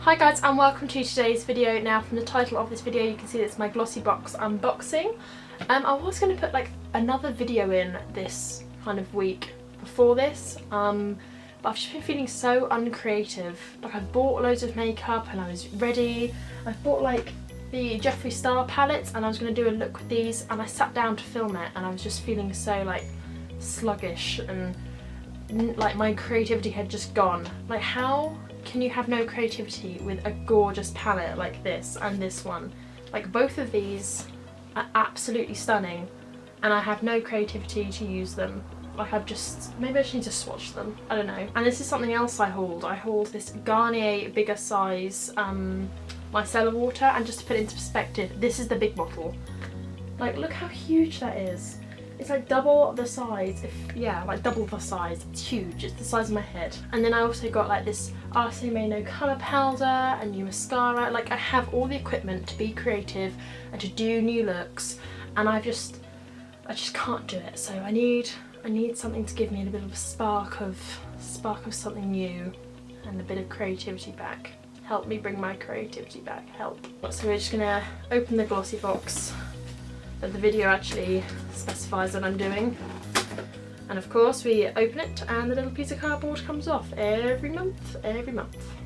Hi guys and welcome to today's video. Now from the title of this video you can see it's my Glossybox unboxing. I was going to put like another video in this kind of week before this, but I've just been feeling so uncreative. Like I bought loads of makeup and I was ready. I bought like the Jeffree Star palettes and I was going to do a look with these, and I sat down to film it and I was just feeling so like sluggish and like my creativity had just gone. Like how can you have no creativity with a gorgeous palette like this and this one? Like both of these are absolutely stunning and I have no creativity to use them. Like maybe I just need to swatch them, I don't know. And this is something else I hauled. I hauled this Garnier bigger size micellar water, and just to put it into perspective, this is the big bottle. Like look how huge that is. It's like double the size, like double the size. It's huge, it's the size of my head. And then I also got like this Arte No colour powder, a new mascara. Like I have all the equipment to be creative and to do new looks, and I just can't do it. So I need something to give me a bit of a spark of something new and a bit of creativity back. Help me bring my creativity back, help. So we're just gonna open the Glossybox that the video actually specifies that I'm doing. And of course we open it and the little piece of cardboard comes off every month.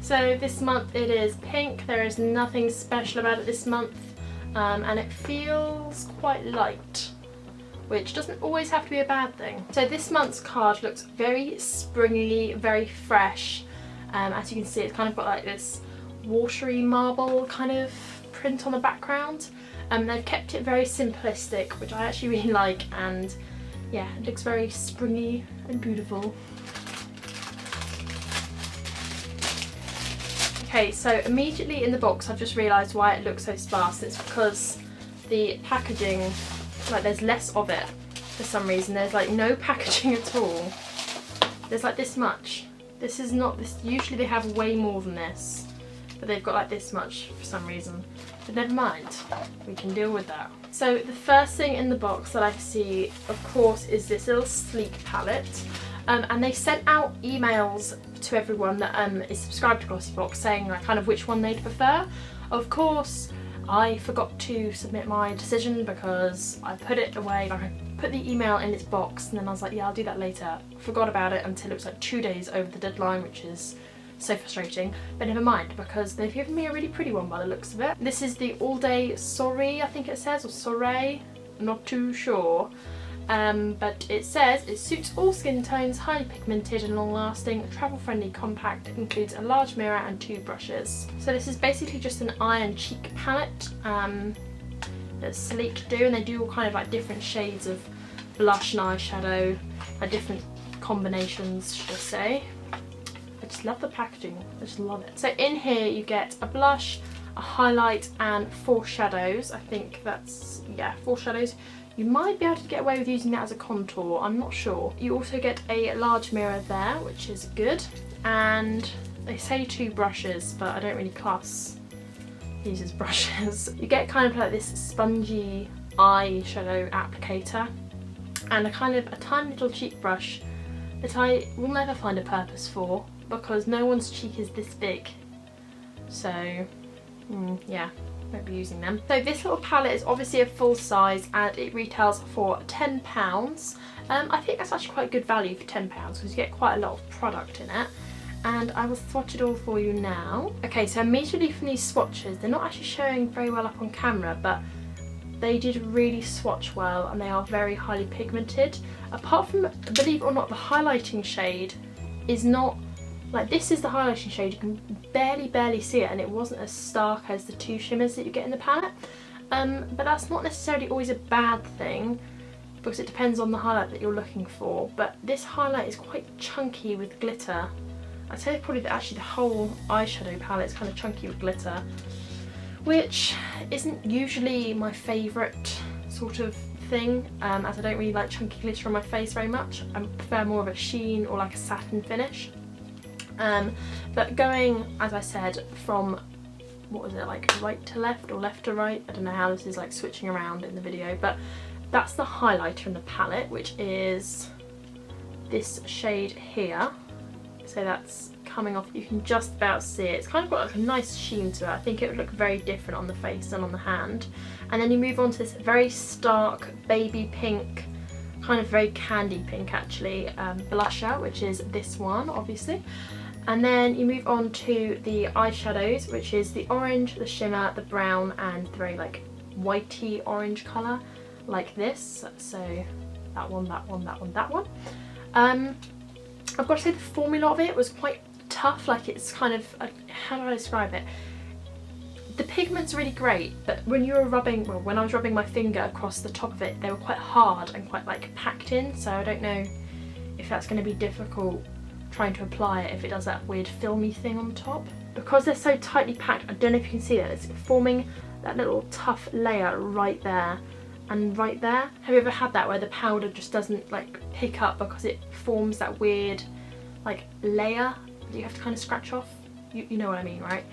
So this month it is pink. There is nothing special about it this month, and it feels quite light, which doesn't always have to be a bad thing. So this month's card looks very springy, very fresh. As you can see, it's kind of got like this watery marble kind of print on the background. They've kept it very simplistic, which I actually really like, and yeah, it looks very springy and beautiful. Okay, so immediately in the box I've just realised why it looks so sparse. It's because the packaging, like there's less of it for some reason. There's like no packaging at all. There's like this much. This is not this. Usually they have way more than this, but they've got like this much for some reason. But never mind, we can deal with that. So the first thing in the box that I see, of course, is this little sleek palette. And they sent out emails to everyone that is subscribed to Glossybox saying like kind of which one they'd prefer. Of course, I forgot to submit my decision because I put it away. Like I put the email in its box and then I was like, yeah, I'll do that later. Forgot about it until it was like 2 days over the deadline, which is so frustrating, but never mind because they've given me a really pretty one by the looks of it. This is the All Day Soiree, I think it says, or Soiree, I'm not too sure. But it says it suits all skin tones, highly pigmented and long lasting, travel friendly, compact, includes a large mirror and 2 brushes. So this is basically just an eye and cheek palette that Sleek do, and they do all kind of like different shades of blush and eyeshadow, like different combinations should I say. I just love the packaging, I just love it. So in here you get a blush, a highlight and 4 shadows. I think that's, yeah, 4 shadows. You might be able to get away with using that as a contour, I'm not sure. You also get a large mirror there, which is good. And they say 2 brushes, but I don't really class these as brushes. You get kind of like this spongy eyeshadow applicator and a kind of a tiny little cheek brush that I will never find a purpose for, because no one's cheek is this big, so yeah, won't be using them. So this little palette is obviously a full size and it retails for £10. I think that's actually quite good value for £10 because you get quite a lot of product in it, and I will swatch it all for you now. Okay, so immediately from these swatches, they're not actually showing very well up on camera, but they did really swatch well and they are very highly pigmented. Apart from, believe it or not, the highlighting shade is not, like this is the highlighting shade, you can barely see it, and it wasn't as stark as the 2 shimmers that you get in the palette. But that's not necessarily always a bad thing because it depends on the highlight that you're looking for. But this highlight is quite chunky with glitter. I'd say probably that actually the whole eyeshadow palette is kind of chunky with glitter, which isn't usually my favourite sort of thing, as I don't really like chunky glitter on my face very much. I prefer more of a sheen or like a satin finish. But going, as I said, from, what was it, like right to left or left to right? I don't know how this is like switching around in the video, but that's the highlighter in the palette, which is this shade here. So that's coming off. You can just about see it. It's kind of got like a nice sheen to it. I think it would look very different on the face than on the hand. And then you move on to this very stark baby pink, kind of very candy pink actually, blusher, which is this one obviously. And then you move on to the eyeshadows, which is the orange, the shimmer, the brown, and the very like whitey orange colour, like this. So that one, that one, that one, that one. I've got to say the formula of it was quite tough. Like it's kind of, how do I describe it? The pigment's really great, but when you were rubbing, well, when I was rubbing my finger across the top of it, they were quite hard and quite like packed in. So I don't know if that's going to be difficult trying to apply it if it does that weird filmy thing on top. Because they're so tightly packed, I don't know if you can see that, it's forming that little tough layer right there and right there. Have you ever had that where the powder just doesn't like pick up because it forms that weird like layer that you have to kind of scratch off? You know what I mean, right?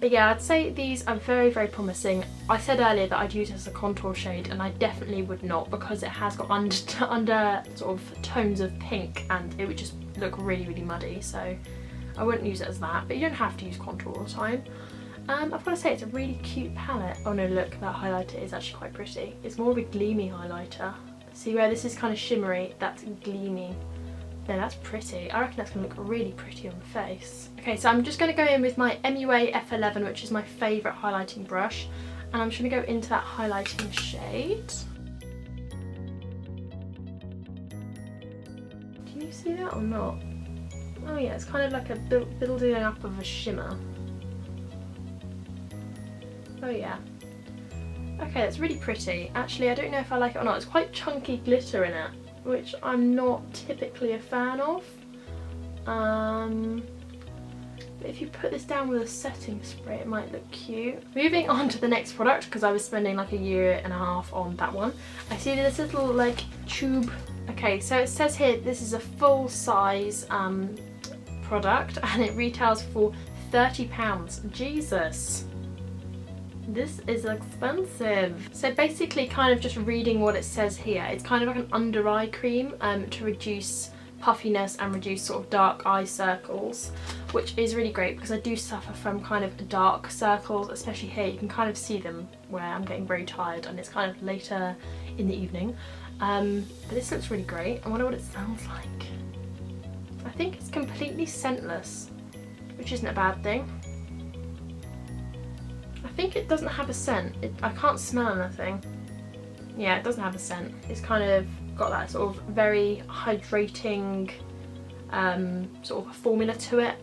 But yeah, I'd say these are very, very promising. I said earlier that I'd use it as a contour shade, and I definitely would not, because it has got under sort of tones of pink and it would just look really, really muddy. So I wouldn't use it as that, but you don't have to use contour all the time. I've got to say it's a really cute palette. Oh no, look, that highlighter is actually quite pretty. It's more of a gleamy highlighter. See where this is kind of shimmery, that's gleamy. No, that's pretty. I reckon that's going to look really pretty on the face. Okay, so I'm just going to go in with my MUA F11, which is my favourite highlighting brush. And I'm just going to go into that highlighting shade. Can you see that or not? Oh yeah, it's kind of like a building up of a shimmer. Oh yeah. Okay, that's really pretty. Actually, I don't know if I like it or not. It's quite chunky glitter in it, which I'm not typically a fan of. But if you put this down with a setting spray, it might look cute. Moving on to the next product, because I was spending like a year and a half on that one. I see this little like tube. Okay, so it says here this is a full size product and it retails for £30. Jesus. This is expensive. So basically, kind of just reading what it says here, it's kind of like an under eye cream to reduce puffiness and reduce sort of dark eye circles, which is really great because I do suffer from kind of dark circles, especially here. You can kind of see them where I'm getting very tired and it's kind of later in the evening. But this looks really great. I wonder what it smells like. I think it's completely scentless, which isn't a bad thing. I think it doesn't have a scent. I can't smell anything. Yeah, it doesn't have a scent. It's kind of got that sort of very hydrating sort of formula to it.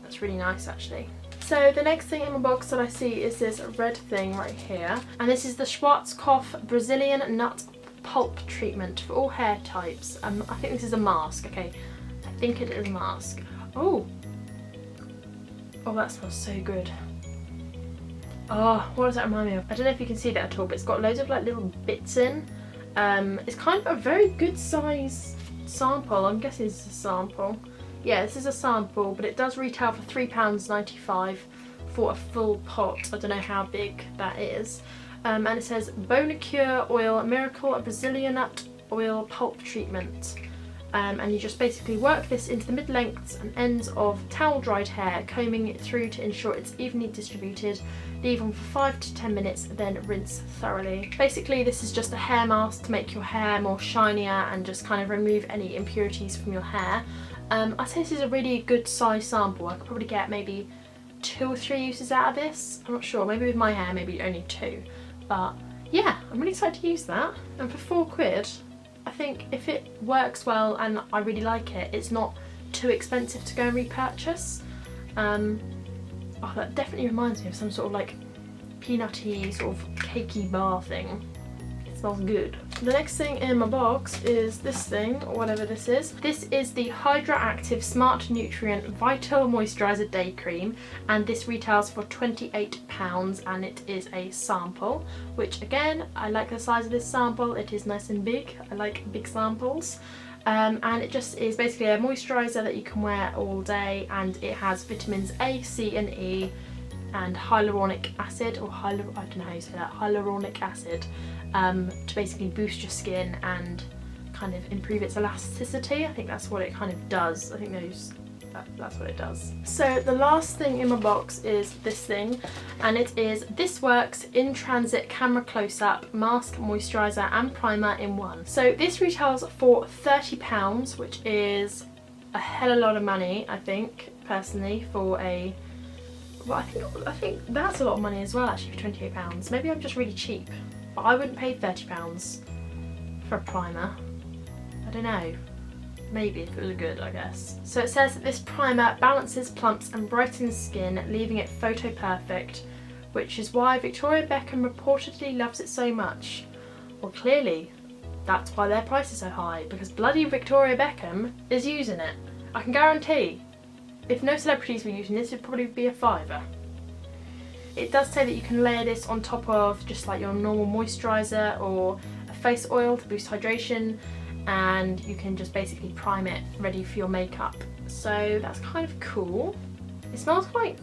That's really nice actually. So the next thing in my box that I see is this red thing right here. And this is the Schwarzkopf Brazilinut Pulp treatment for all hair types. I think this is a mask. Okay, I think it is a mask. Oh, that smells so good. Oh, what does that remind me of? I don't know if you can see that at all, but it's got loads of like little bits in. It's kind of a very good size sample. I'm guessing it's a sample. Yeah, this is a sample, but it does retail for £3.95 for a full pot. I don't know how big that is. And it says Bonacure Oil Miracle Brazilinut Oil Pulp Treatment. And you just basically work this into the mid-lengths and ends of towel dried hair, combing it through to ensure it's evenly distributed. Leave on for 5 to 10 minutes, then rinse thoroughly. Basically, this is just a hair mask to make your hair more shinier and just kind of remove any impurities from your hair. I'd say this is a really good size sample. I could probably get maybe 2 or 3 uses out of this. I'm not sure, maybe with my hair, maybe only 2. But yeah, I'm really excited to use that. And for £4, I think if it works well and I really like it, it's not too expensive to go and repurchase. Oh, that definitely reminds me of some sort of like peanutty sort of cakey bar thing. It smells good. The next thing in my box is this thing, or whatever this is. This is the Hydra-Active Smart Nutrient Vital Moisturiser Day Cream, and this retails for £28 and it is a sample, which again, I like the size of this sample. It is nice and big. I like big samples. And it just is basically a moisturiser that you can wear all day, and it has vitamins A, C and E and hyaluronic acid, or I don't know how you say that, hyaluronic acid, to basically boost your skin and kind kind of improve its elasticity. I think that's what it kind of does. I think that's what it does. So the last thing in my box is this thing, and it is This Works In Transit Camera Close-Up Mask, Moisturiser and Primer in one. So this retails for £30, which is a hell of a lot of money, I think, personally, for a... Well, I think that's a lot of money as well, actually, for £28. Maybe I'm just really cheap, but I wouldn't pay £30 for a primer. I don't know. Maybe if it was good, I guess. So it says that this primer balances, plumps and brightens skin, leaving it photo perfect, which is why Victoria Beckham reportedly loves it so much. Well, clearly, that's why their price is so high, because bloody Victoria Beckham is using it. I can guarantee, if no celebrities were using this, it'd probably be a £5. It does say that you can layer this on top of just like your normal moisturiser or a face oil to boost hydration, and you can just basically prime it ready for your makeup. So that's kind of cool. It smells quite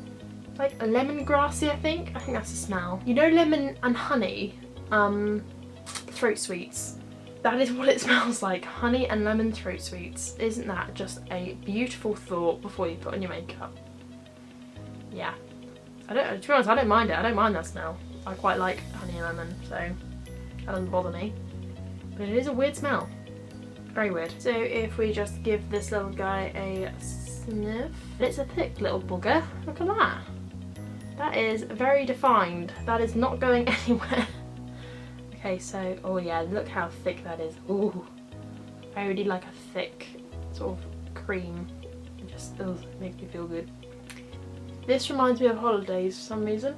like lemongrassy, I think. I think that's the smell. You know, lemon and honey throat sweets. That is what it smells like. Honey and lemon throat sweets. Isn't that just a beautiful thought before you put on your makeup? Yeah. To be honest, I don't mind it. I don't mind that smell. I quite like honey and lemon, so that doesn't bother me. But it is a weird smell. Very weird. So if we just give this little guy a sniff. It's a thick little booger. Look at that. That is very defined. That is not going anywhere. Okay, so, oh yeah, look how thick that is. Ooh, I really like a thick sort of cream. It just makes me feel good. This reminds me of holidays for some reason.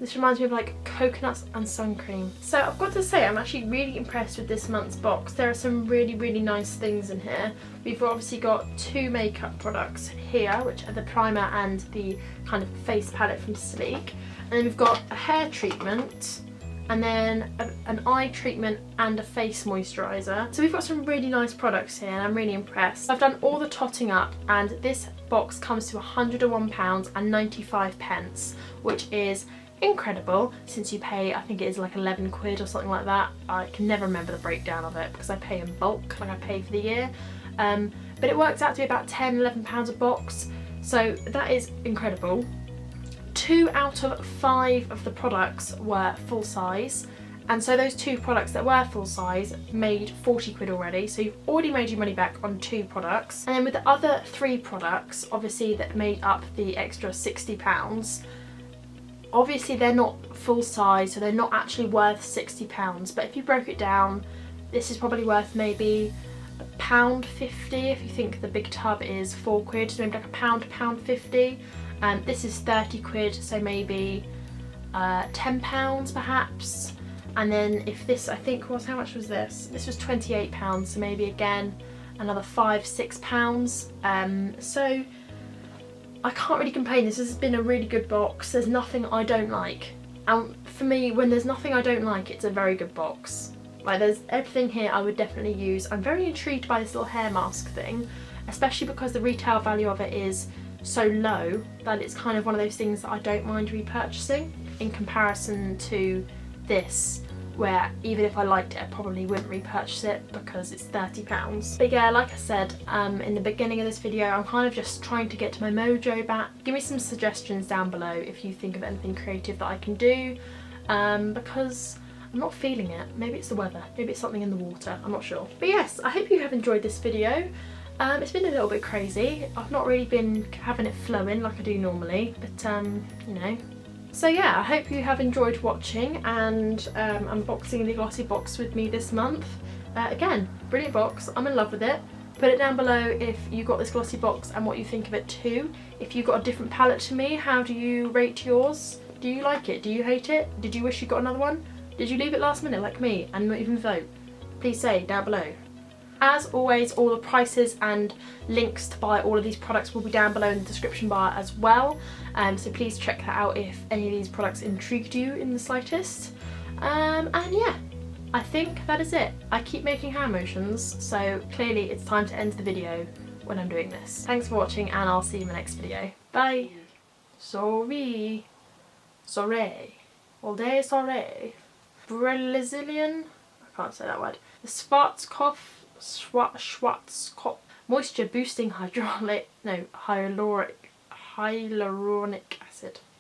This reminds me of like coconuts and sun cream. So I've got to say, I'm actually really impressed with this month's box. There are some really, really nice things in here. We've obviously got 2 makeup products here, which are the primer and the kind of face palette from Sleek. And then we've got a hair treatment, and then an eye treatment and a face moisturiser. So we've got some really nice products here, and I'm really impressed. I've done all the totting up, and this box comes to £101.95, which is incredible, since you pay, I think it is like 11 quid or something like that. I can never remember the breakdown of it because I pay in bulk, like I pay for the year. But it works out to be about £10–11 a box, so that is incredible. 2 out of 5 of the products were full size, and so those 2 products that were full size made 40 quid already, so you've already made your money back on 2 products. And then with the other 3 products, obviously, that made up the extra £60, obviously they're not full size, so they're not actually worth £60, but if you broke it down, this is probably worth maybe £1.50 if you think the big tub is 4 quid, so maybe like £1–1.50. This is 30 quid, so maybe £10 perhaps. And then if this, I think, was, how much was this? This was £28, so maybe again another £5–6. So I can't really complain. This has been a really good box. There's nothing I don't like, and for me, when there's nothing I don't like, it's a very good box. Like, there's everything here I would definitely use. I'm very intrigued by this little hair mask thing, especially because the retail value of it is so low that it's kind of one of those things that I don't mind repurchasing, in comparison to this, where even if I liked it, I probably wouldn't repurchase it because it's £30. But yeah, like I said in the beginning of this video, I'm kind of just trying to get my mojo back. Give me some suggestions down below if you think of anything creative that I can do, because I'm not feeling it. Maybe it's the weather, maybe it's something in the water, I'm not sure. But yes, I hope you have enjoyed this video. It's been a little bit crazy. I've not really been having it flowing like I do normally, but you know. So yeah, I hope you have enjoyed watching and unboxing the Glossybox with me this month. Again, brilliant box, I'm in love with it. Put it down below if you got this Glossybox and what you think of it too. If you got a different palette to me, how do you rate yours? Do you like it? Do you hate it? Did you wish you got another one? Did you leave it last minute like me and not even vote? Please say down below. As always, all the prices and links to buy all of these products will be down below in the description bar as well. So please check that out if any of these products intrigued you in the slightest. And yeah, I think that is it. I keep making hand motions, so clearly it's time to end the video when I'm doing this. Thanks for watching, and I'll see you in the next video. Bye. Sorry. Sorry. All day sorry. Brazilian. I can't say that word. The Schwarzkopf Schwarzkopf Moisture Boosting hyaluronic acid.